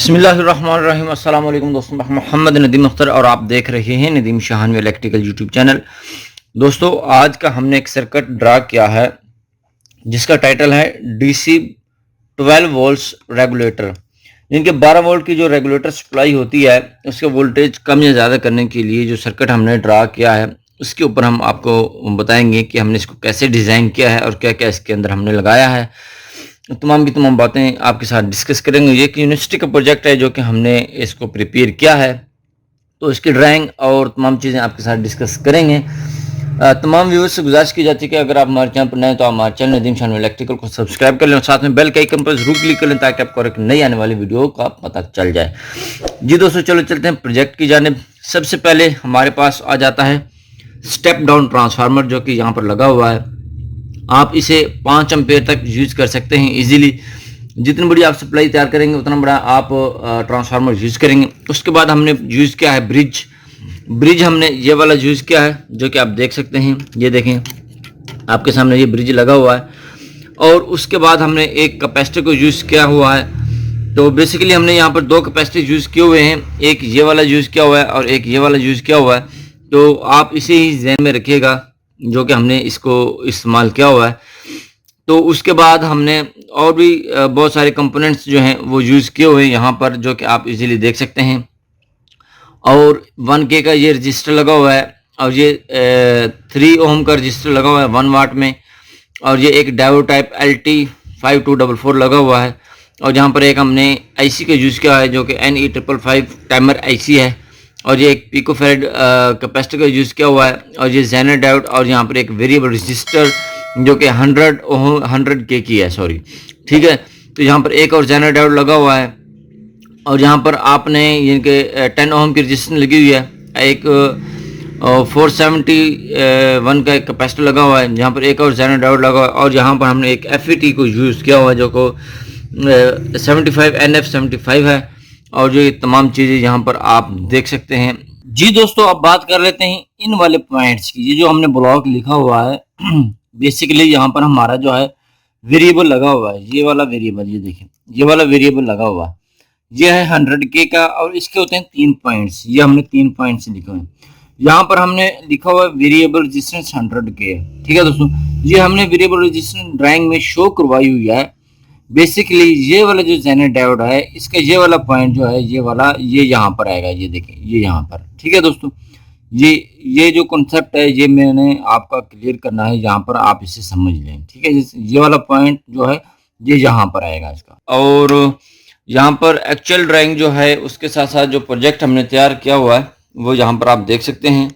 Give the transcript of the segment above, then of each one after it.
बिस्मिल्लाहिर्रहमानिर्रहीम। अस्सलाम वालेकुम दोस्तों, मैं मोहम्मद नदीम अख्तर और आप देख रहे हैं नदीम शाहानवी इलेक्ट्रिकल यूट्यूब चैनल। दोस्तों, आज का हमने एक सर्किट ड्रा किया है जिसका टाइटल है डीसी 12 वोल्ट्स रेगुलेटर। जिनके 12 वोल्ट की जो रेगुलेटर सप्लाई होती है उसके वोल्टेज कम या ज़्यादा करने के लिए जो सर्किट हमने ड्रा किया है उसके ऊपर हम आपको बताएंगे कि हमने इसको कैसे डिज़ाइन किया है और क्या क्या इसके अंदर हमने लगाया है। तमाम की तमाम बातें आपके साथ डिस्कस करेंगे। ये एक यूनिवर्सिटी का प्रोजेक्ट है जो कि हमने इसको प्रिपेयर किया है, तो इसकी ड्राइंग और तमाम चीज़ें आपके साथ डिस्कस करेंगे। तमाम व्यूअर्स से गुजारिश की जाती है कि अगर आप हमारे चैनल पर नए तो आप हमारे चैनल नदीम शाहानवी इलेक्ट्रिकल को सब्सक्राइब कर लें और साथ में बेल के आइकन पर जरूर क्लिक कर लें ताकि आपको एक नई आने वाली वीडियो का पता चल जाए। जी दोस्तों, चलो चलते हैं प्रोजेक्ट की जानिब। सबसे पहले हमारे पास आ जाता है स्टेप डाउन ट्रांसफार्मर जो कि यहाँ पर लगा हुआ है। आप इसे 5 एम्पेयर तक यूज कर सकते हैं इजीली। जितनी बड़ी आप सप्लाई तैयार करेंगे उतना बड़ा आप ट्रांसफार्मर यूज करेंगे। उसके बाद हमने यूज किया है ब्रिज हमने ये वाला यूज किया है जो कि आप देख सकते हैं। ये देखें, आपके सामने ये ब्रिज लगा हुआ है। और उसके बाद हमने एक कैपेसिटर को यूज किया हुआ है। तो बेसिकली हमने यहाँ पर 2 कैपेसिटर यूज किए हुए हैं, एक ये वाला यूज किया हुआ है और एक ये वाला यूज किया हुआ है। तो आप इसे ही ध्यान में रखिएगा जो कि हमने इसको इस्तेमाल किया हुआ है। तो उसके बाद हमने और भी बहुत सारे कंपोनेंट्स जो हैं वो यूज़ किए हुए हैं यहाँ पर जो कि आप इजीली देख सकते हैं। और 1K का ये रजिस्टर लगा हुआ है और ये 3 ओम का रजिस्टर लगा हुआ है 1 वाट में। और ये एक डायोड टाइप LT5244 लगा हुआ है। और जहाँ पर एक हमने IC का यूज़ किया है जो कि NE555 टाइमर IC है। और ये एक पिकोफैराड कैपेसिटर का यूज़ किया हुआ है। और ये जेनर डायोड और यहाँ पर एक वेरिएबल रजिस्टर जो कि 100K की है, सॉरी, ठीक है। तो यहाँ पर एक और जेनर डायोड लगा हुआ है। और यहाँ पर आपने इनके 10 ओम की रजिस्टेंस लगी हुई है। एक 471 का एक कैपेसिटर लगा हुआ है जहाँ पर एक और जेनर डायोड लगा हुआ है। और यहाँ पर हमने एक FET को यूज़ किया हुआ है जो को 75 NF75 है। और जो ये तमाम चीज़ें यहाँ पर आप देख सकते हैं। जी दोस्तों, अब बात कर लेते हैं इन वाले पॉइंट्स की। ये जो हमने ब्लॉक लिखा हुआ है बेसिकली यहाँ पर हमारा जो है वेरिएबल लगा हुआ है, ये वाला वेरिएबल, ये देखिए ये वाला वेरिएबल लगा हुआ है। ये है 100K का और इसके होते हैं 3 पॉइंट्स। ये हमने 3 पॉइंट्स लिखे हुए हैं। यहाँ पर हमने लिखा हुआ है वेरिएबल रेजिस्टेंस 100K है, ठीक है दोस्तों। ये हमने वेरिएबल रेजिस्टेंस ड्राइंग में शो करवाई हुई है। बेसिकली ये वाला जो जेनर डायोड है इसका ये वाला पॉइंट जो है ये वाला ये यहाँ पर आएगा, ये देखें ये यहाँ पर, ठीक है दोस्तों। ये जो कॉन्सेप्ट है ये मैंने आपका क्लियर करना है, यहाँ पर आप इसे समझ लें, ठीक है। ये वाला पॉइंट जो है ये यहाँ पर आएगा इसका। और यहाँ पर एक्चुअल ड्राइंग जो है उसके साथ साथ जो प्रोजेक्ट हमने तैयार किया हुआ है वो यहाँ पर आप देख सकते हैं।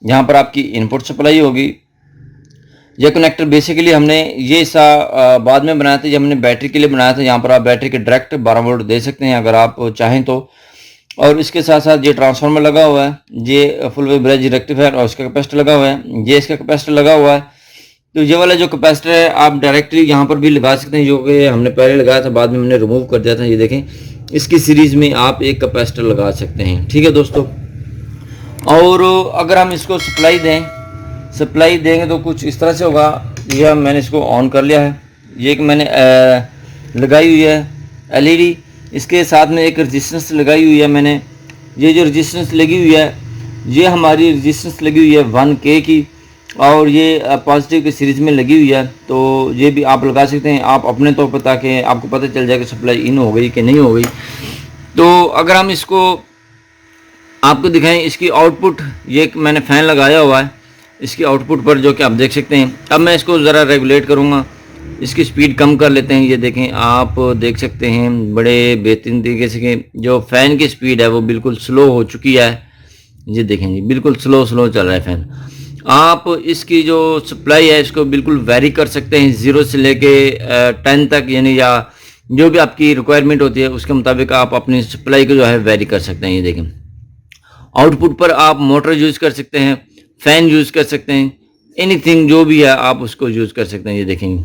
यहाँ पर आपकी इनपुट सप्लाई होगी। यह कनेक्टर बेसिकली हमने ये सा बाद में बनाया था, ये हमने बैटरी के लिए बनाया था। यहाँ पर आप बैटरी के डायरेक्ट 12 वोल्ट दे सकते हैं अगर आप चाहें तो। और इसके साथ साथ ये ट्रांसफार्मर लगा हुआ है, ये फुल वेव ब्रिज रेक्टिफायर और इसका कैपेसिटर लगा हुआ है, ये इसका कैपेसिटर लगा हुआ है। तो ये वाला जो कैपेसिटर है आप डायरेक्टली यहाँ पर भी लगा सकते हैं, जो कि हमने पहले लगाया था बाद में हमने रिमूव कर दिया था। ये देखें, इसकी सीरीज़ में आप एक कैपेसिटर लगा सकते हैं, ठीक है दोस्तों। और अगर हम इसको सप्लाई देंगे तो कुछ इस तरह से होगा। यह मैंने इसको ऑन कर लिया है। ये एक मैंने लगाई हुई है LED। इसके साथ में एक रजिस्टेंस लगाई हुई है मैंने। ये जो रजिस्टेंस लगी हुई है ये हमारी रजिस्टेंस लगी हुई है 1K की और ये पॉजिटिव की सीरीज़ में लगी हुई है। तो ये भी आप लगा सकते हैं आप अपने तौर पर ताकि आपको पता चल जाए कि सप्लाई इन हो गई कि नहीं हो गई। तो अगर हम इसको आपको दिखाएं, इसकी आउटपुट, ये एक मैंने फ़ैन लगाया हुआ है इसकी आउटपुट पर जो कि आप देख सकते हैं। अब मैं इसको ज़रा रेगुलेट करूँगा, इसकी स्पीड कम कर लेते हैं। ये देखें, आप देख सकते हैं बड़े बेहतरीन तरीके से जो फ़ैन की स्पीड है वो बिल्कुल स्लो हो चुकी है। ये देखें जी, बिल्कुल स्लो चल रहा है फ़ैन। आप इसकी जो सप्लाई है इसको बिल्कुल वेरी कर सकते हैं 0 से लेके 10 तक, यानी या जो भी आपकी रिक्वायरमेंट होती है उसके मुताबिक आप अपनी सप्लाई को जो है वेरी कर सकते हैं। ये देखें, आउटपुट पर आप मोटर यूज़ कर सकते हैं, फ़ैन यूज़ कर सकते हैं, एनीथिंग जो भी है आप उसको यूज़ कर सकते हैं। ये देखेंगे,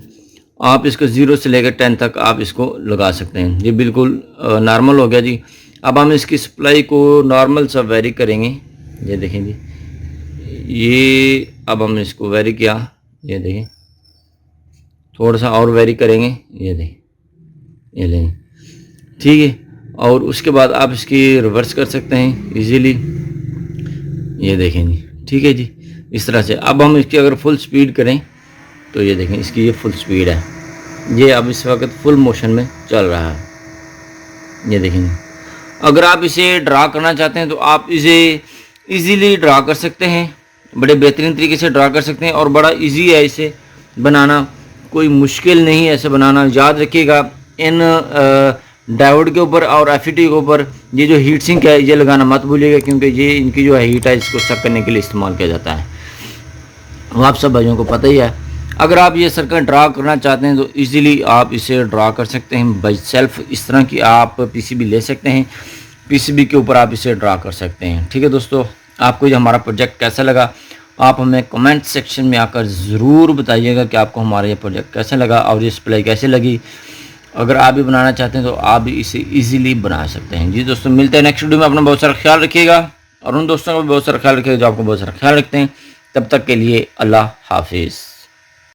आप इसको 0 से लेकर 10 तक आप इसको लगा सकते हैं। ये बिल्कुल नॉर्मल हो गया जी। अब हम इसकी सप्लाई को नॉर्मल सा वेरी करेंगे। ये देखें जी, ये अब हम इसको वेरी किया, ये देखें थोड़ा सा और वेरी करेंगे, ये देखें, ये लेंगे, ठीक है। और उसके बाद आप इसकी रिवर्स कर सकते हैं इजीली, ये देखें जी, ठीक है जी। इस तरह से अब हम इसकी अगर फुल स्पीड करें तो ये देखें इसकी ये फुल स्पीड है, ये अब इस वक्त फुल मोशन में चल रहा है, ये देखें जी। अगर आप इसे ड्रा करना चाहते हैं तो आप इसे इजीली ड्रा कर सकते हैं, बड़े बेहतरीन तरीके से ड्रा कर सकते हैं और बड़ा इजी है इसे बनाना, कोई मुश्किल नहीं है इसे बनाना। याद रखिएगा इन डायोड के ऊपर और एफईटी के ऊपर ये जो हीट सिंक है ये लगाना मत भूलिएगा, क्योंकि ये इनकी जो है हीट है इसको सक करने के लिए इस्तेमाल किया जाता है, वो आप सब भाइयों को पता ही है। अगर आप ये सर्किट ड्रा करना चाहते हैं तो इजीली आप इसे ड्रा कर सकते हैं बाई सेल्फ, इस तरह की आप पीसीबी ले सकते हैं, पीसीबी के ऊपर आप इसे ड्रा कर सकते हैं। ठीक है दोस्तों, आपको ये हमारा प्रोजेक्ट कैसा लगा आप हमें कमेंट सेक्शन में आकर ज़रूर बताइएगा कि आपको हमारा ये प्रोजेक्ट कैसा लगा और ये सप्लाई कैसे लगी। अगर आप भी बनाना चाहते हैं तो आप भी इसे ईजिली बना सकते हैं। जी दोस्तों, मिलते हैं नेक्स्ट वीडियो में। अपना बहुत सारा ख्याल रखिएगा और उन दोस्तों का भी बहुत सारा ख्याल रखिएगा जो आपको बहुत सारा ख्याल रखते हैं। तब तक के लिए अल्लाह हाफिज़।